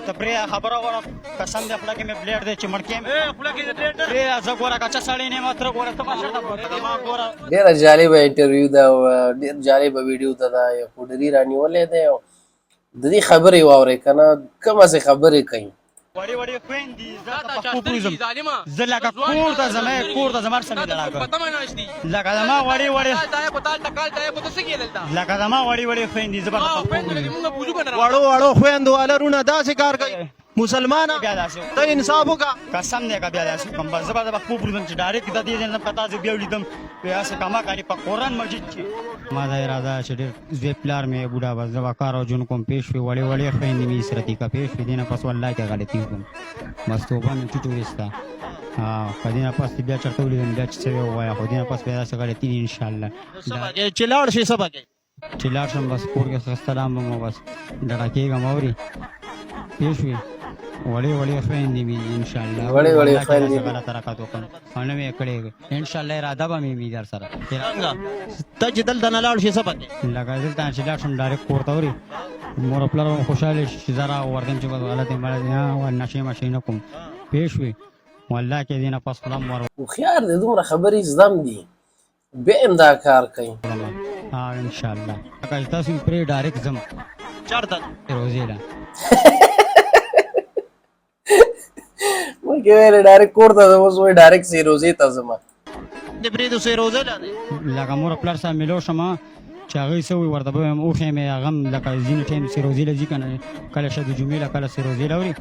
ته پرې خبره وره قسم دې خپله کې مې بلیډ دی چې مړ کې پرې زه ګوره کچه سړی نه یم تره ګوره ته ماشه ته ګوره ما ګوره ډېره جالبه انټرویو ده او ډېر جالبه ویډیو ته ده یو پوډري رانیولی دی او د دې خبرې واورئ که نه کومه سې خبرې کوي وړې وړې خویندې زه ته پښتو پوهېږم زه لکه کور ته ځم کور ته ځم هر څه مې لړا کړ لکه زما وړې وړې لکه زما وړې وړې خویندې زه به وړو وړو خویندو والا رونه داسې کار کوي مسلمانه بیا داسې ته انصاف وکړه قسم دی که بیا داسې وکړم بس زه به د پښتو پرېږدم چې ډایرکټ د دې ځای نه پتا زه بیا ولیدم هسې کما کاري په قرآن مجید کې ما دا اراده چې ډېر زوی پلار مې بوډا بس زه به کار او جون کوم پیش وي وړې وړې خویندې مې عسرتي که پیش وي دې نه پس والله کې غلطي وکړم بس توبه مې ټیټ وویسته که دې نه پس بیا چېرته ولیدم بیا چې څه وی ووایه خو دې نه پس بیا داسې غلطي دي انشاءالله چې لاړ شي څه به کوې چې لاړ شم بس کور کې سلام به مو بس ډډه کېږم اورې پیش وي وړې وړې خویندې مې انشاءالله وړې وړې خویندې غلط حرکت وکړم او نه مې کړې انشاءالله اراده به مې وي در سره څنګه ته چې دلته نه لاړ شي څه به کوې لکه دلته چې لاړ شم ډایرکټ کور ته اورې مور او پلار به خوشحاله شي چې زه راوردم چې بس غلطې مړه نشې مشې نه کوم پیش وي والله کې دې نه پس خدام ور هوښیار دی دومره خبرې زدم دي بیا هم دا کار کوي انشاءالله لکه چې تاسو پرې ډایرکټ ځم چېرته روزې له مکې ویلې ډایرکټ کور ته ځم اوس وایي ډایرکټ سیروزې ته ځم د پرېږدو سیروزه لاندې لکه مور او پلار سره مېلو شم چې هغوی څه وایي ورته به وایم اوښې مې هغه هم لکه ځینې ټایم سیروزې له ځي که نه کله شه د جمعې له کله سیروزې له اوري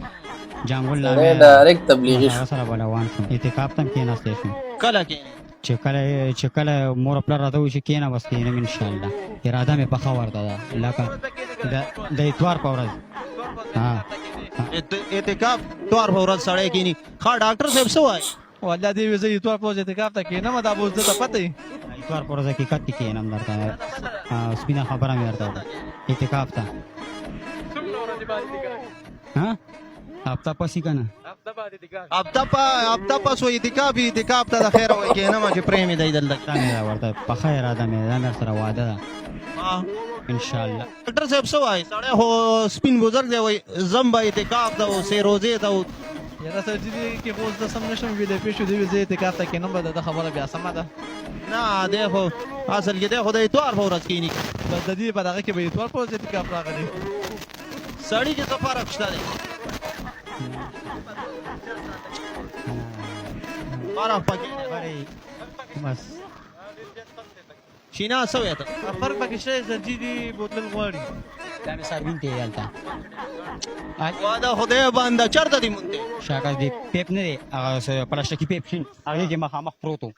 جانګل سړی ډایرکټ تبلیغي شو هغه سره به روان شوم اعتکاف ته هم کېناستی شوم کله کښېنې چې کله مور او پلار راته وایي چې کېنه بس کېنم انشاءالله اراده مې پخه ورته ده لکه د اتوار په ورځ اعتکاف توار په ورځ سړی کښېني ښه ډاکټر صاحب څه وایي والله دې وي زه اتوار په ورځ اعتکاف ته کښېنم دا به اوس ده ته پته وي اتوار په ورځ حقیقت کې کېنم درته سپینه خبره مې درته وکړه اعتکاف ته هفته پسې که نه هفته پس و اعتکاف ته د خیر وایي کښېنم چې پرې مې دی دلته دا مې ورته پخه اراده مې دا مې سره واده ده انشاءالله ډاکټر صاحب څه وایي سړی خو سپین بزرګ دی وایي ځم به اعتکاف ته او سیروزې ته یاره سر دې کې خو اوس زه سم نه شم ویلی پېښ شو دې وي زه اعتکاف ته کښېنم به د ده خبره بیا سمه ده نه دی خو اصل کې دی خو د اتوار په ورځ کښېني بس د دې په دغه کې به اتوار په ورځ اعتکاف راغلی سړي کې څه فرق شته دی فرق پکې بس شینا څه وایې ته فرق پکې شته زرجي دي بوتل غواړي دا مې سروین ته یې هلته واده خدای باندې چېرته دي مونږ شاګرد دی پیپ نه دی هغه پلاستیکي پیپ شین هغې کې مخامخ پروت و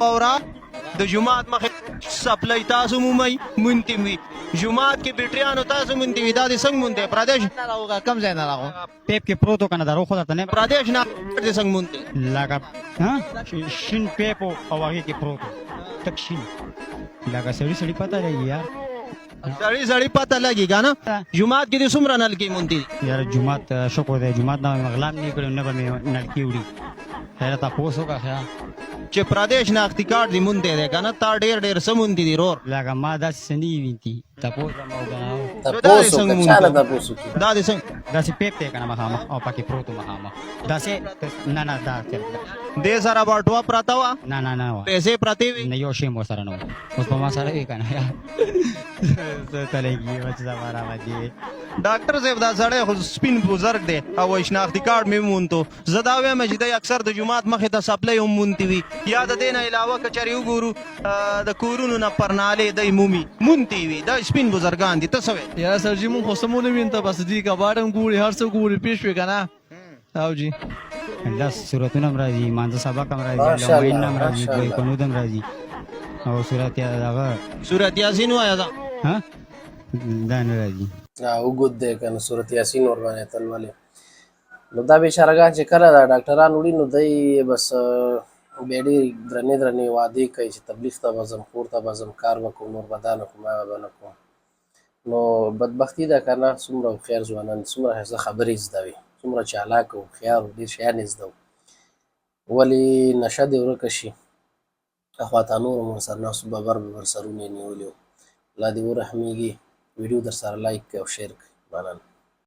اورا د جومات مخې سپلی تاسو مومئ مونتې وي جومات کې بیټریانو تاسو مونتې وي دا دې څنګه مونتې پردیش کم ځای نه راغو پیپ کې پروت و که نه درو خو درته نه پردیش نه دې څنګه مونتې لکه شین پیپ و او هغې کې پروت و تک شین لکه سړي پته لګي یار سړي پته لګي که نه جومات کې دې څومره نلکې مونتې دي یار جومات شکر دی جومات نه مې غلا نه کړی نه به مې نلکې وړي خیره تپوس وکړه خیا چې پردیش نه اختی کارت دې مونتې دی که نه تا ډېر څه مونتې دي رور لکه ما داسې څه نه وینتي تپوس به مې وکړه تپوس وکړه چا نه تپوس وکړي دا دې څنګه داسې پیپ دی که نه مخامخ او پکې پروت و مخامخ داسې نه دا دې سره باټوه پرته وه نه وه پیسې پرتې وي نه یو شی مو سره نه و اوس په ما سره وي که نه یار ته لګي بچ زما راوځي ډاکټر صاحب دا سړی خو سپین بزرګ دی او شناختي کارډ مې مونتو زه دا وایم چې دی اکثر د جومات مخې ته سپلی هم مونتې وي یا د دې نه علاوه که چېرې وګورو د کورونو نه پرنالې دی مومي مونتې وي دا سپین بزرګان دي ته څه وایې یاره سر جي مونږ خو څه مو نه وینو ته بس دي کباړ هم ګوري هر څه ګوري پېښ وي که نه او جي لس صورتونه هم راځي مانځه سبق هم راځي لمین هم راځي دوی قنود هم راځي او صورت یاسین وایه دا دا نه راځي اوږد دی که نه صورت یاسین ورباندې تلولې نو دا بېچارهګان چې کله دا ډاکټران وړي نو دی بس بیا ډېرې درنې وعدې کوي چې تبلیغ ته به ځم کور ته به ځم کار به کوم نور به دا نه کوم هغه به نه کوم نو بدبختي ده که نه څومره هوښیار ځوانان څومره ښایسته خبرې زده وي څومره چالاک او هوښیار او ډېر شیان یې زده ولې نشه دې ورکه شي اخواته نور هم ورسره ناستو ببر سرونه یې نیولي وو الله دې ورحمېږي ویډیو در سره لایک کړئ او شیر کړئ مننه